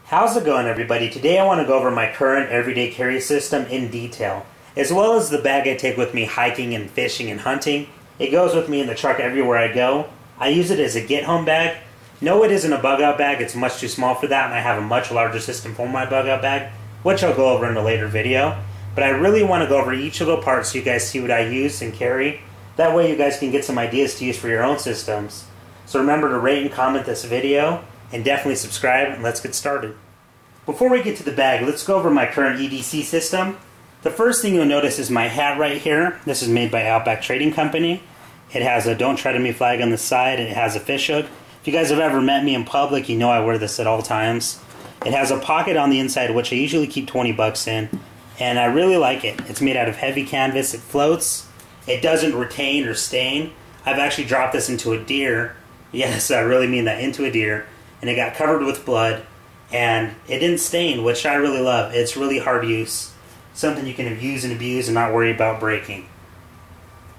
How's it going, everybody? Today I want to go over my current everyday carry system in detail, as well as the bag I take with me hiking and fishing and hunting. It goes with me in the truck everywhere I go. I use it as a get-home bag. No, it isn't a bug-out bag. It's much too small for that, and I have a much larger system for my bug-out bag, which I'll go over in a later video. But I really want to go over each little part so you guys see what I use and carry. That way you guys can get some ideas to use for your own systems. So remember to rate and comment this video, and definitely subscribe, and let's get started. Before we get to the bag, let's go over my current EDC system. The first thing you'll notice is my hat right here. This is made by Outback Trading Company. It has a "Don't Try to Me" flag on the side, and it has a fish hook. If you guys have ever met me in public, you know I wear this at all times. It has a pocket on the inside, which I usually keep 20 bucks in, and I really like it. It's made out of heavy canvas. It floats. It doesn't retain or stain. I've actually dropped this into a deer. Yes, I really mean that, into a deer. And it got covered with blood, and it didn't stain, which I really love. It's really hard use. Something you can use and abuse and not worry about breaking.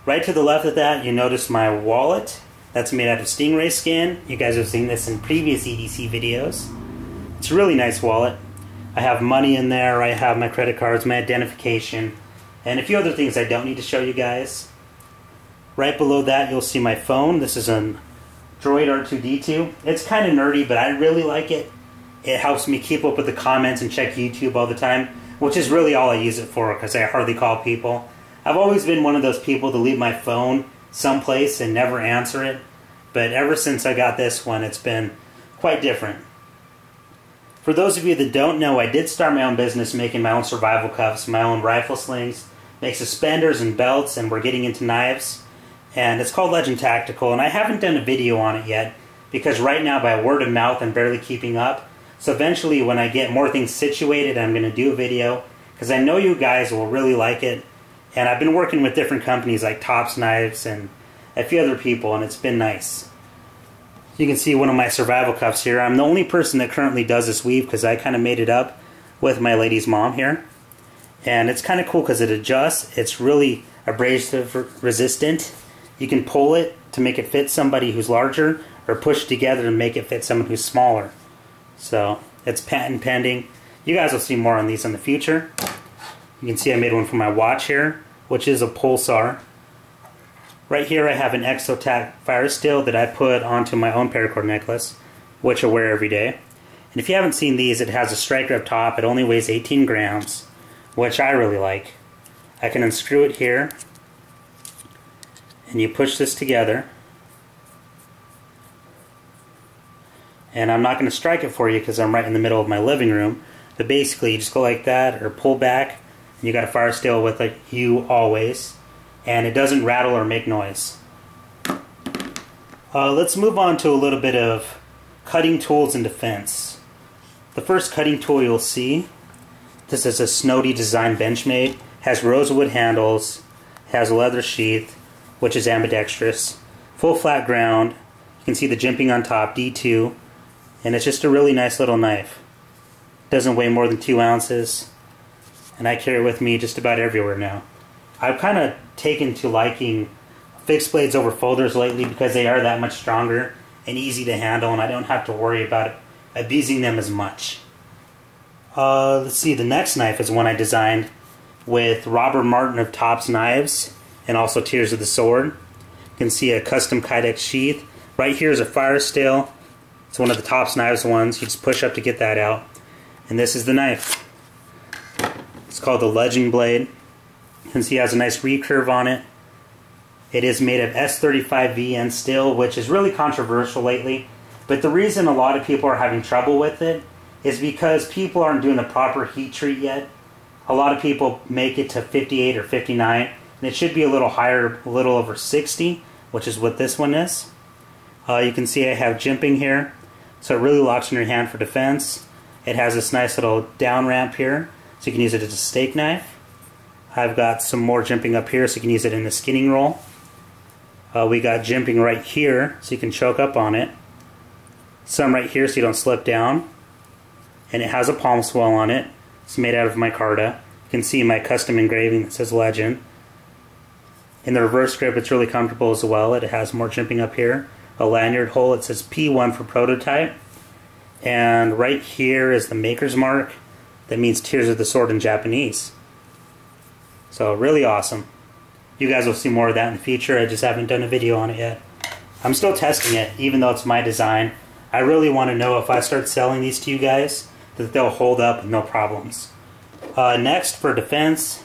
Right to the left of that, you notice my wallet. That's made out of stingray skin. You guys have seen this in previous EDC videos. It's a really nice wallet. I have money in there. I have my credit cards, my identification, and a few other things I don't need to show you guys. Right below that, you'll see my phone. This is an Droid R2-D2. It's kind of nerdy, but I really like it. It helps me keep up with the comments and check YouTube all the time, which is really all I use it for, because I hardly call people. I've always been one of those people to leave my phone someplace and never answer it, but ever since I got this one, it's been quite different. For those of you that don't know, I did start my own business making my own survival cuffs, my own rifle slings, make suspenders and belts, and we're getting into knives. And it's called Legend Tactical, and I haven't done a video on it yet, because right now by word of mouth I'm barely keeping up. So eventually when I get more things situated, I'm going to do a video, because I know you guys will really like it. And I've been working with different companies like Tops Knives and a few other people, and it's been nice. You can see one of my survival cuffs here. I'm the only person that currently does this weave, because I kind of made it up with my lady's mom here. And it's kind of cool because it adjusts. It's really abrasive resistant. You can pull it to make it fit somebody who's larger, or push together to make it fit someone who's smaller. So it's patent pending. You guys will see more on these in the future. You can see I made one for my watch here, which is a pulsar. Right here I have an Exotac fire steel that I put onto my own paracord necklace, which I wear every day. And if you haven't seen these, it has a striker up top. It only weighs 18 grams, which I really like. I can unscrew it here, and you push this together. And I'm not going to strike it for you because I'm right in the middle of my living room. But basically, you just go like that or pull back. And you got a fire steel with you always. And it doesn't rattle or make noise. Let's move on to a little bit of cutting tools in defense. The first cutting tool you'll see, this is a Snowdy design Benchmade. Has rosewood handles, has a leather sheath, which is ambidextrous, full flat ground. You can see the jimping on top, D2, and it's just a really nice little knife. Doesn't weigh more than 2 ounces, and I carry it with me just about everywhere now. I've kind of taken to liking fixed blades over folders lately because they are that much stronger and easy to handle, and I don't have to worry about abusing them as much. Let's see, the next knife is one I designed with Robert Martin of Tops Knives, and also Tears of the Sword. You can see a custom Kydex sheath. Right here is a fire steel. It's one of the Tops Knives ones. You just push up to get that out. And this is the knife. It's called the Legend Blade. You can see it has a nice recurve on it. It is made of S35VN steel, which is really controversial lately. But the reason a lot of people are having trouble with it is because people aren't doing the proper heat treat yet. A lot of people make it to 58 or 59. And it should be a little higher, a little over 60, which is what this one is. You can see I have jimping here, so it really locks in your hand for defense. It has this nice little down ramp here, so you can use it as a steak knife. I've got some more jimping up here, so you can use it in a skinning roll. We got jimping right here, so you can choke up on it. Some right here, so you don't slip down. And it has a palm swell on it. It's made out of micarta. You can see my custom engraving that says Legend. In the reverse grip, it's really comfortable as well. It has more jimping up here. A lanyard hole, it says P1 for prototype. And right here is the maker's mark. That means Tears of the Sword in Japanese. So really awesome. You guys will see more of that in the future. I just haven't done a video on it yet. I'm still testing it, even though it's my design. I really want to know if I start selling these to you guys, that they'll hold up with no problems. Next, for defense,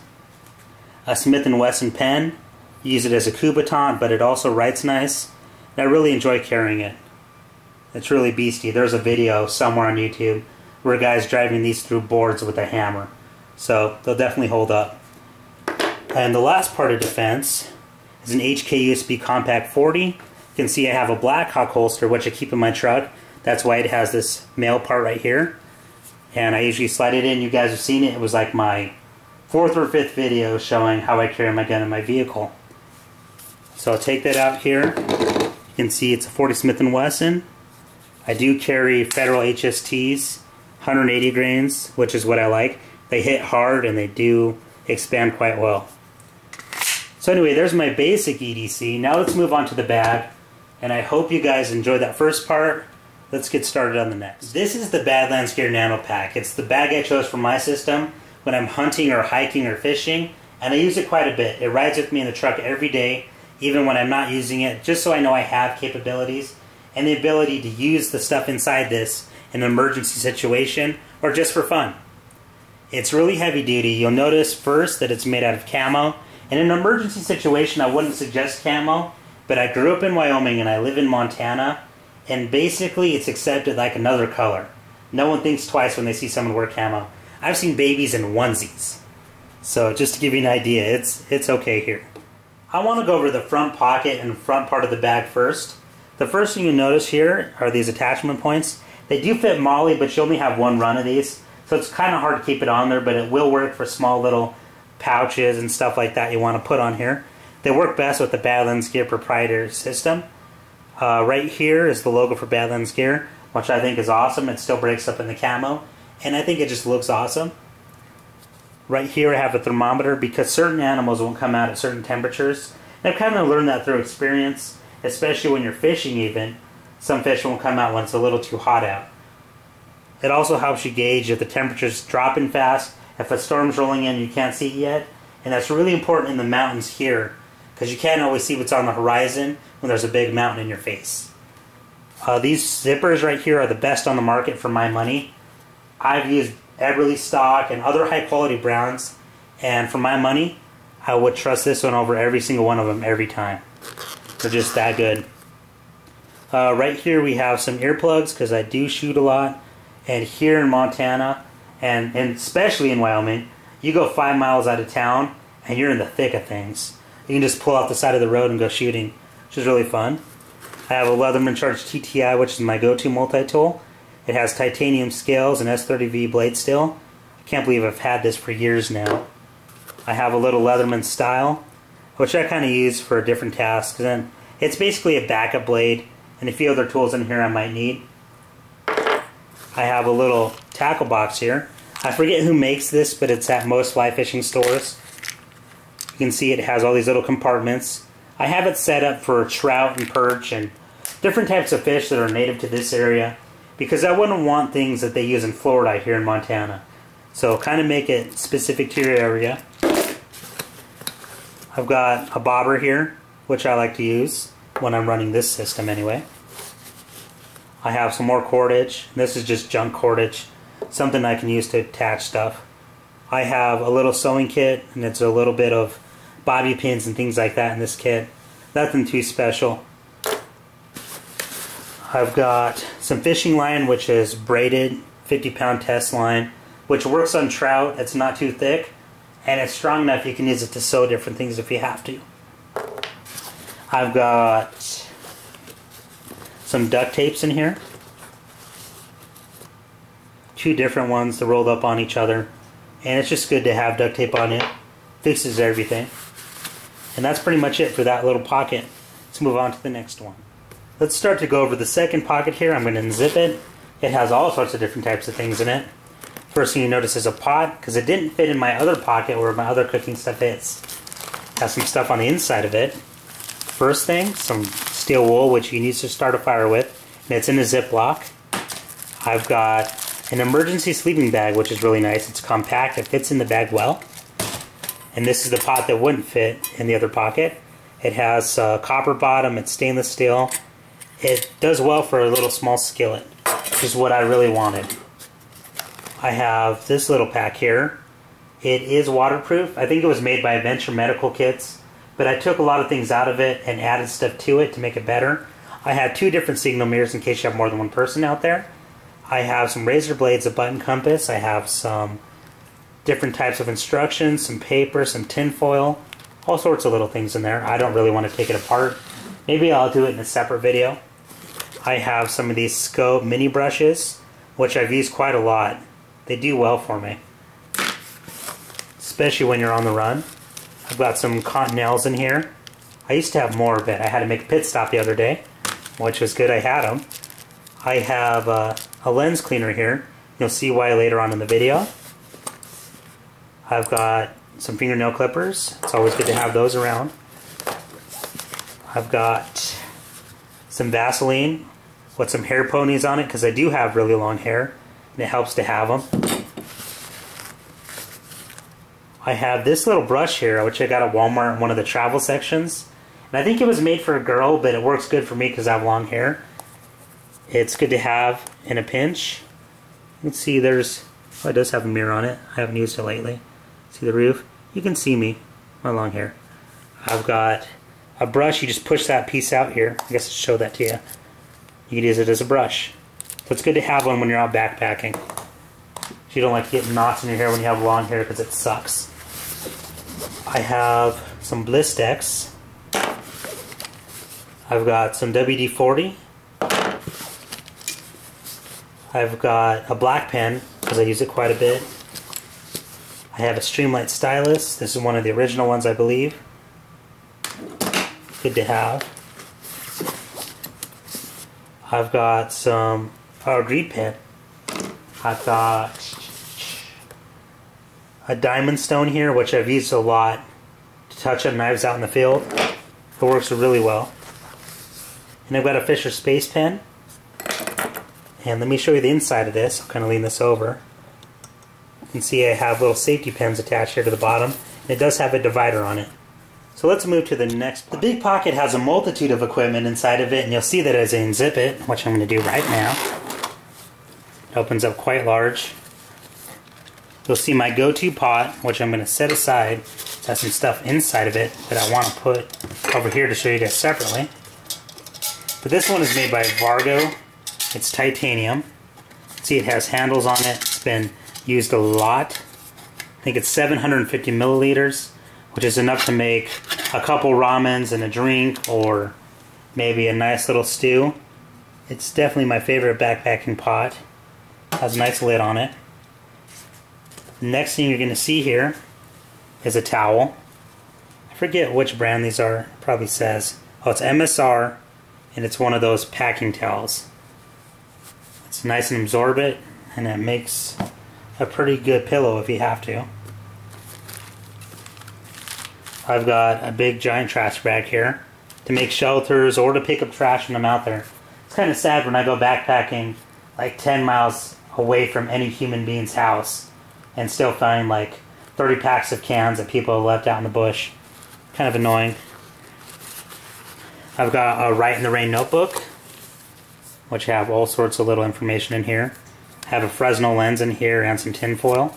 a Smith & Wesson pen. Use it as a coup baton, but it also writes nice. And I really enjoy carrying it. It's really beastie. There's a video somewhere on YouTube where a guy's driving these through boards with a hammer. So they'll definitely hold up. And the last part of defense is an HK USB Compact 40. You can see I have a Blackhawk holster, which I keep in my truck. That's why it has this male part right here. And I usually slide it in. You guys have seen it. It was like my 4th or 5th video showing how I carry my gun in my vehicle. So I'll take that out here. You can see it's a 40 Smith & Wesson. I do carry Federal HSTs, 180 grains, which is what I like. They hit hard and they do expand quite well. So anyway, there's my basic EDC. Now let's move on to the bag. And I hope you guys enjoyed that first part. Let's get started on the next. This is the Badlands Gear Nano Pack. It's the bag I chose for my system when I'm hunting or hiking or fishing. And I use it quite a bit. It rides with me in the truck every day, even when I'm not using it, just so I know I have capabilities and the ability to use the stuff inside this in an emergency situation or just for fun. It's really heavy duty. You'll notice first that it's made out of camo. In an emergency situation, I wouldn't suggest camo, but I grew up in Wyoming and I live in Montana, and basically it's accepted like another color. No one thinks twice when they see someone wear camo. I've seen babies in onesies. So just to give you an idea, it's okay here. I want to go over the front pocket and front part of the bag first. The first thing you notice here are these attachment points. They do fit MOLLE, but you only have one run of these, so it's kind of hard to keep it on there, but it will work for small little pouches and stuff like that you want to put on here. They work best with the Badlands Gear proprietary system. Right here is the logo for Badlands Gear, which I think is awesome. It still breaks up in the camo, and I think it just looks awesome. Right here I have a thermometer because certain animals won't come out at certain temperatures. And I've kind of learned that through experience, especially when you're fishing even. Some fish won't come out when it's a little too hot out. It also helps you gauge if the temperature's dropping fast, if a storm's rolling in you can't see it yet. And that's really important in the mountains here, because you can't always see what's on the horizon when there's a big mountain in your face. These zippers right here are the best on the market for my money. I've used Everly stock and other high quality brands, and for my money I would trust this one over every single one of them every time. They're just that good. Right here we have some earplugs because I do shoot a lot, and here in Montana and especially in Wyoming, you go 5 miles out of town and you're in the thick of things. You can just pull off the side of the road and go shooting, which is really fun. I have a Leatherman Charge TTI, which is my go-to multi-tool. It has titanium scales and S30V blade steel. I can't believe I've had this for years now. I have a little Leatherman Style, which I kind of use for different tasks. And it's basically a backup blade and a few other tools in here I might need. I have a little tackle box here. I forget who makes this, but it's at most fly fishing stores. You can see it has all these little compartments. I have it set up for trout and perch and different types of fish that are native to this area, because I wouldn't want things that they use in Florida here in Montana. So kind of make it specific to your area. I've got a bobber here, which I like to use when I'm running this system anyway. I have some more cordage. This is just junk cordage, something I can use to attach stuff. I have a little sewing kit, and it's a little bit of bobby pins and things like that in this kit. Nothing too special. I've got some fishing line, which is braided 50-pound test line, which works on trout. It's not too thick, and it's strong enough you can use it to sew different things if you have to. I've got some duct tapes in here. 2 different ones that rolled up on each other, and it's just good to have duct tape on it. Fixes everything. And that's pretty much it for that little pocket. Let's move on to the next one. Let's start to go over the second pocket here. I'm going to unzip it. It has all sorts of different types of things in it. First thing you notice is a pot, because it didn't fit in my other pocket where my other cooking stuff is. It has some stuff on the inside of it. First thing, some steel wool, which you need to start a fire with, and it's in a Ziploc. I've got an emergency sleeping bag, which is really nice. It's compact, it fits in the bag well. And this is the pot that wouldn't fit in the other pocket. It has a copper bottom, it's stainless steel. It does well for a little small skillet, which is what I really wanted. I have this little pack here. It is waterproof. I think it was made by Adventure Medical Kits, but I took a lot of things out of it and added stuff to it to make it better. I had 2 different signal mirrors in case you have more than one person out there. I have some razor blades, a button compass. I have some different types of instructions, some paper, some tin foil, all sorts of little things in there. I don't really want to take it apart. Maybe I'll do it in a separate video. I have some of these scope mini brushes, which I've used quite a lot. They do well for me, especially when you're on the run. I've got some cotton nails in here. I used to have more of it. I had to make a pit stop the other day, which was good I had them. I have a lens cleaner here. You'll see why later on in the video. I've got some fingernail clippers. It's always good to have those around. I've got some Vaseline with some hair ponies on it because I do have really long hair and it helps to have them. I have this little brush here, which I got at Walmart in one of the travel sections. And I think it was made for a girl, but it works good for me because I have long hair. It's good to have in a pinch. You can see there's, oh, it does have a mirror on it. I haven't used it lately. See the roof? You can see me, my long hair. I've got a brush. You just push that piece out here. I guess I'll show that to you. You can use it as a brush. So it's good to have one when you're out backpacking. If you don't like to get knots in your hair when you have long hair because it sucks. I have some Blistex. I've got some WD-40. I've got a black pen because I use it quite a bit. I have a Streamlight stylus. This is one of the original ones, I believe. Good to have. I've got some power greed pen. I've got a diamond stone here, which I've used a lot to touch up knives out in the field. It works really well. And I've got a Fisher Space pen. And let me show you the inside of this. I'll kind of lean this over. You can see I have little safety pins attached here to the bottom. And it does have a divider on it. So let's move to the next pocket. The big pocket has a multitude of equipment inside of it, and you'll see that as I unzip it, which I'm going to do right now. It opens up quite large. You'll see my go-to pot, which I'm going to set aside. It has some stuff inside of it that I want to put over here to show you guys separately. But this one is made by Vargo. It's titanium. See, it has handles on it. It's been used a lot. I think it's 750 milliliters, which is enough to make a couple ramens and a drink, or maybe a nice little stew. It's definitely my favorite backpacking pot. It has a nice lid on it. The next thing you're going to see here is a towel. I forget which brand these are. It probably says, oh, it's MSR, and it's one of those packing towels. It's nice and absorbent, and it makes a pretty good pillow if you have to. I've got a big giant trash bag here to make shelters or to pick up trash when I'm out there. It's kind of sad when I go backpacking like 10 miles away from any human being's house and still find like 30 packs of cans that people have left out in the bush. Kind of annoying. I've got a Write in the Rain notebook, which have all sorts of little information in here. I have a Fresnel lens in here and some tin foil.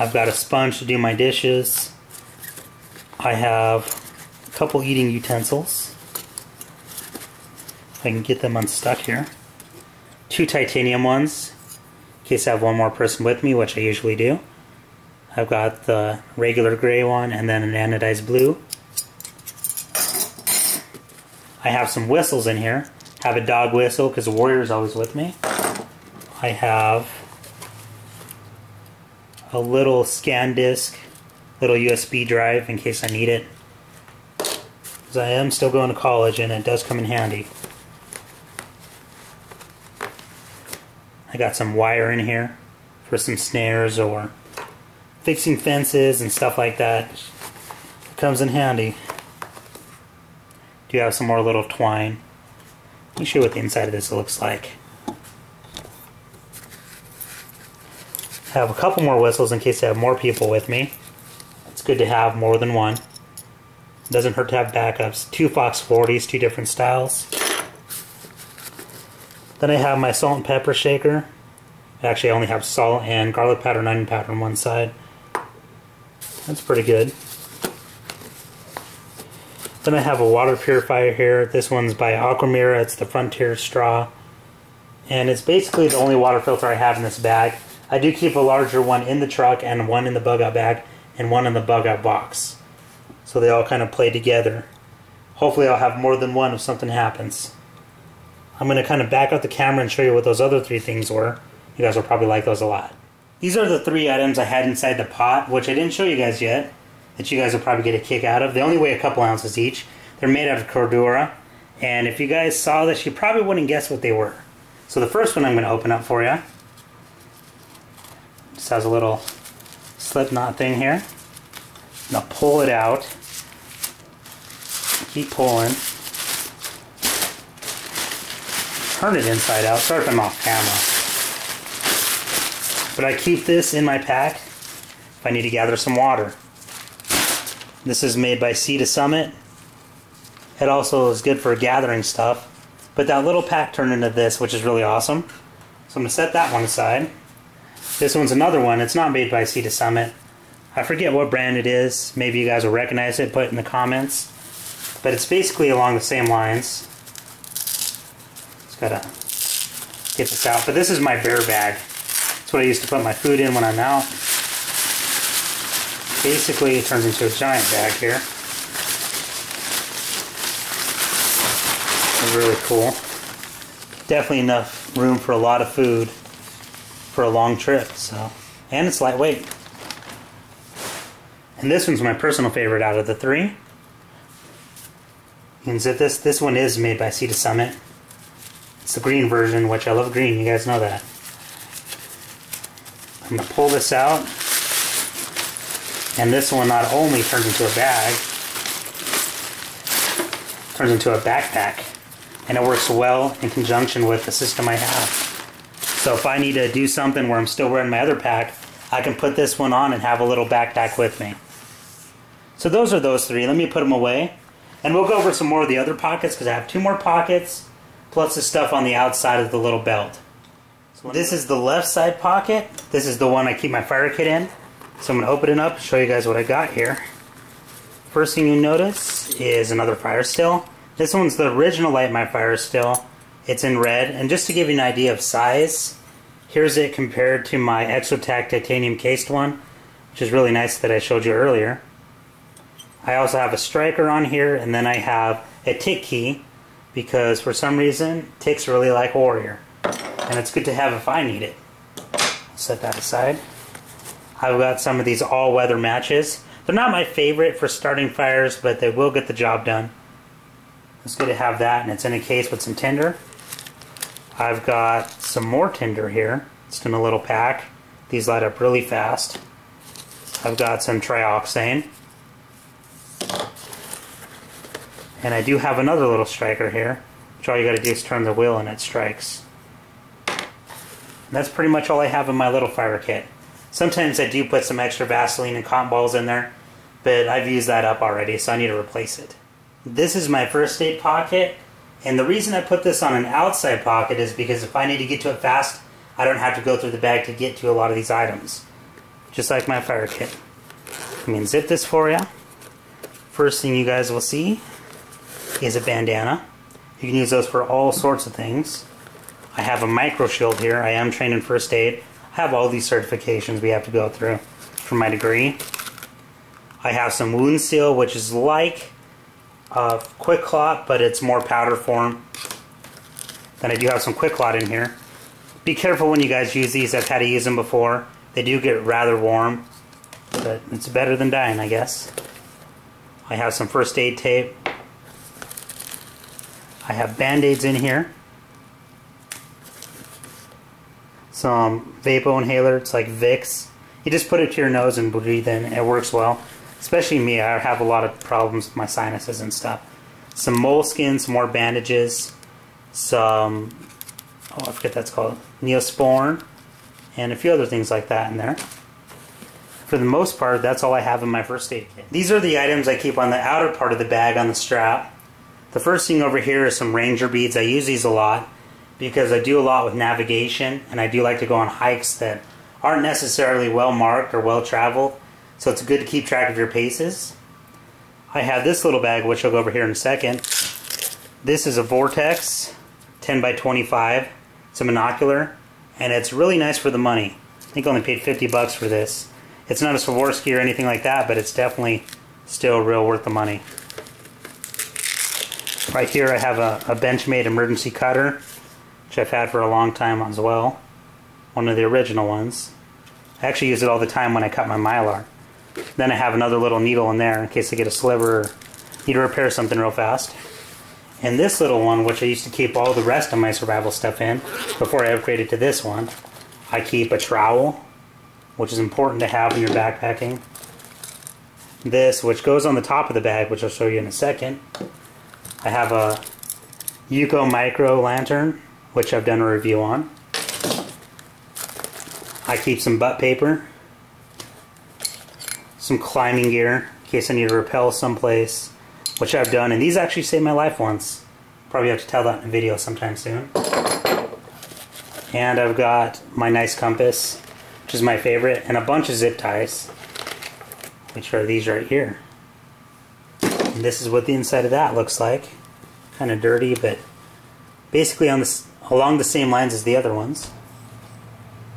I've got a sponge to do my dishes. I have a couple eating utensils. If I can get them unstuck here. 2 titanium ones, in case I have one more person with me, which I usually do. I've got the regular gray one and then an anodized blue. I have some whistles in here. I have a dog whistle because the warrior is always with me. I have a little scan disc, little USB drive in case I need it. Because I am still going to college and it does come in handy. I got some wire in here for some snares or fixing fences and stuff like that. It comes in handy. Do have some more little twine. Let me show you what the inside of this looks like. I have a couple more whistles in case I have more people with me. It's good to have more than one. Doesn't hurt to have backups. 2 Fox 40s, 2 different styles. Then I have my salt and pepper shaker. Actually, I only have salt and garlic powder and onion powder on one side. That's pretty good. Then I have a water purifier here. This one's by Aquamira. It's the Frontier straw. And it's basically the only water filter I have in this bag. I do keep a larger one in the truck and one in the bug out bag and one in the bug out box. So they all kind of play together. Hopefully I'll have more than one if something happens. I'm going to kind of back out the camera and show you what those other 3 things were. You guys will probably like those a lot. These are the 3 items I had inside the pot, which I didn't show you guys yet, that you guys will probably get a kick out of. They only weigh a couple ounces each. They're made out of Cordura. And if you guys saw this, you probably wouldn't guess what they were. So the first one I'm going to open up for you. Just has a little slip knot thing here. Now pull it out. Keep pulling. Turn it inside out. Sorry if I'm off camera. But I keep this in my pack if I need to gather some water. This is made by Sea to Summit. It also is good for gathering stuff. But that little pack turned into this, which is really awesome. So I'm going to set that one aside. This one's another one. It's not made by Sea to Summit. I forget what brand it is. Maybe you guys will recognize it. Put it in the comments. But it's basically along the same lines. Just gotta get this out. But this is my bear bag. That's what I used to put my food in when I'm out. Basically, it turns into a giant bag here. It's really cool. Definitely enough room for a lot of food for a long trip. So, and it's lightweight. And this one's my personal favorite out of the 3. You can zip this. This one is made by Sea to Summit. It's the green version, which I love green. You guys know that. I'm going to pull this out. And this one not only turns into a bag, turns into a backpack. And it works well in conjunction with the system I have. So if I need to do something where I'm still wearing my other pack, I can put this one on and have a little backpack with me. So those are those 3. Let me put them away. And we'll go over some more of the other pockets because I have 2 more pockets plus the stuff on the outside of the little belt. So this is the left side pocket. This is the one I keep my fire kit in. So I'm going to open it up and show you guys what I got here. First thing you notice is another fire still. This one's the original Light My Fire still. It's in red. And just to give you an idea of size, here's it compared to my Exotac titanium cased one, which is really nice that I showed you earlier. I also have a striker on here, and then I have a tick key because for some reason ticks really like Warrior. And it's good to have if I need it. Set that aside. I've got some of these all-weather matches. They're not my favorite for starting fires, but they will get the job done. It's good to have that, and it's in a case with some tinder. I've got some more tinder here. It's in a little pack. These light up really fast. I've got some trioxane. And I do have another little striker here, which all you gotta do is turn the wheel and it strikes. And that's pretty much all I have in my little fire kit. Sometimes I do put some extra Vaseline and cotton balls in there, but I've used that up already, so I need to replace it. This is my first aid pocket, and the reason I put this on an outside pocket is because if I need to get to it fast, I don't have to go through the bag to get to a lot of these items. Just like my fire kit. Let me zip this for you. First thing you guys will see is a bandana. You can use those for all sorts of things. I have a micro shield here. I am trained in first aid. I have all these certifications we have to go through for my degree. I have some wound seal, which is like Quick Clot, but it's more powder form. Then I do have some Quick Clot in here. Be careful when you guys use these. I've had to use them before. They do get rather warm, but it's better than dying, I guess. I have some first aid tape. I have Band-Aids in here. Some Vapo inhaler. It's like Vicks. You just put it to your nose and breathe in. It works well. Especially me, I have a lot of problems with my sinuses and stuff. Some moleskin, some more bandages, some, oh I forget that's called, Neosporin, and a few other things like that in there. For the most part, that's all I have in my first aid kit. These are the items I keep on the outer part of the bag on the strap. The first thing over here is some ranger beads. I use these a lot because I do a lot with navigation, and I do like to go on hikes that aren't necessarily well marked or well traveled, so it's good to keep track of your paces. I have this little bag, which I'll go over here in a second. This is a Vortex 10 by 25. It's a monocular, and it's really nice for the money. I think I only paid 50 bucks for this. It's not a Swarovski or anything like that, but it's definitely still real worth the money. Right here I have a Benchmade emergency cutter, which I've had for a long time as well. One of the original ones. I actually use it all the time when I cut my Mylar. Then I have another little needle in there in case I get a sliver or need to repair something real fast. And this little one, which I used to keep all the rest of my survival stuff in before I upgraded to this one, I keep a trowel, which is important to have when you're backpacking. This, which goes on the top of the bag, which I'll show you in a second. I have a Yuko micro lantern, which I've done a review on. I keep some butt paper, some climbing gear in case I need to rappel someplace, which I've done, and these actually saved my life once. Probably have to tell that in a video sometime soon. And I've got my nice compass, which is my favorite, and a bunch of zip ties, which are these right here. And this is what the inside of that looks like. Kind of dirty, but basically on this, along the same lines as the other ones.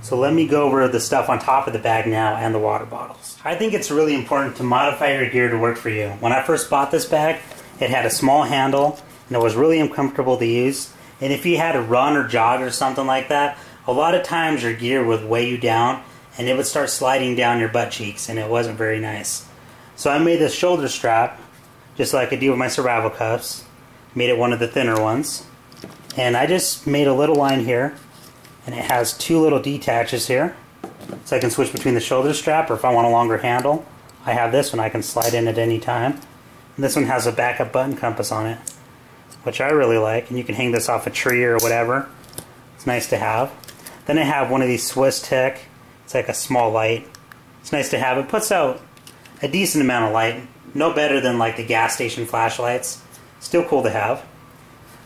So let me go over the stuff on top of the bag now and the water bottles. I think it's really important to modify your gear to work for you. When I first bought this bag, it had a small handle and it was really uncomfortable to use. And if you had to run or jog or something like that, a lot of times your gear would weigh you down and it would start sliding down your butt cheeks, and it wasn't very nice. So I made this shoulder strap, just like I do with my survival cuffs. Made it one of the thinner ones. And I just made a little line here, and it has two little detaches here. So I can switch between the shoulder strap, or if I want a longer handle, I have this one I can slide in at any time. And this one has a backup button compass on it, which I really like, and you can hang this off a tree or whatever. It's nice to have. Then I have one of these Swiss Tech. It's like a small light. It's nice to have. It puts out a decent amount of light. No better than like the gas station flashlights. Still cool to have.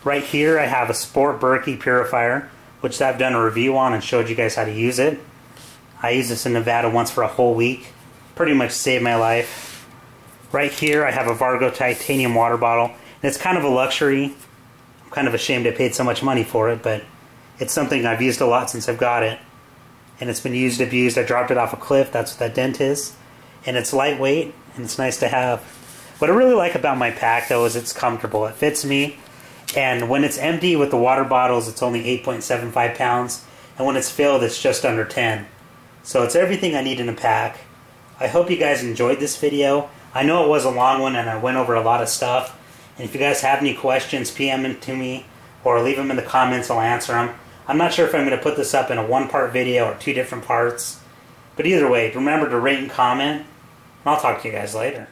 Right here I have a Sport Berkey purifier, which I've done a review on and showed you guys how to use it. I used this in Nevada once for a whole week. Pretty much saved my life. Right here I have a Vargo titanium water bottle. And it's kind of a luxury. I'm kind of ashamed I paid so much money for it, but it's something I've used a lot since I've got it. And it's been used, abused. I dropped it off a cliff. That's what that dent is. And it's lightweight, and it's nice to have. What I really like about my pack, though, is it's comfortable. It fits me. And when it's empty with the water bottles, it's only 8.75 pounds. And when it's filled, it's just under 10. So it's everything I need in a pack. I hope you guys enjoyed this video. I know it was a long one, and I went over a lot of stuff. And if you guys have any questions, PM them to me, or leave them in the comments. I'll answer them. I'm not sure if I'm going to put this up in a one-part video or two different parts. But either way, remember to rate and comment. And I'll talk to you guys later.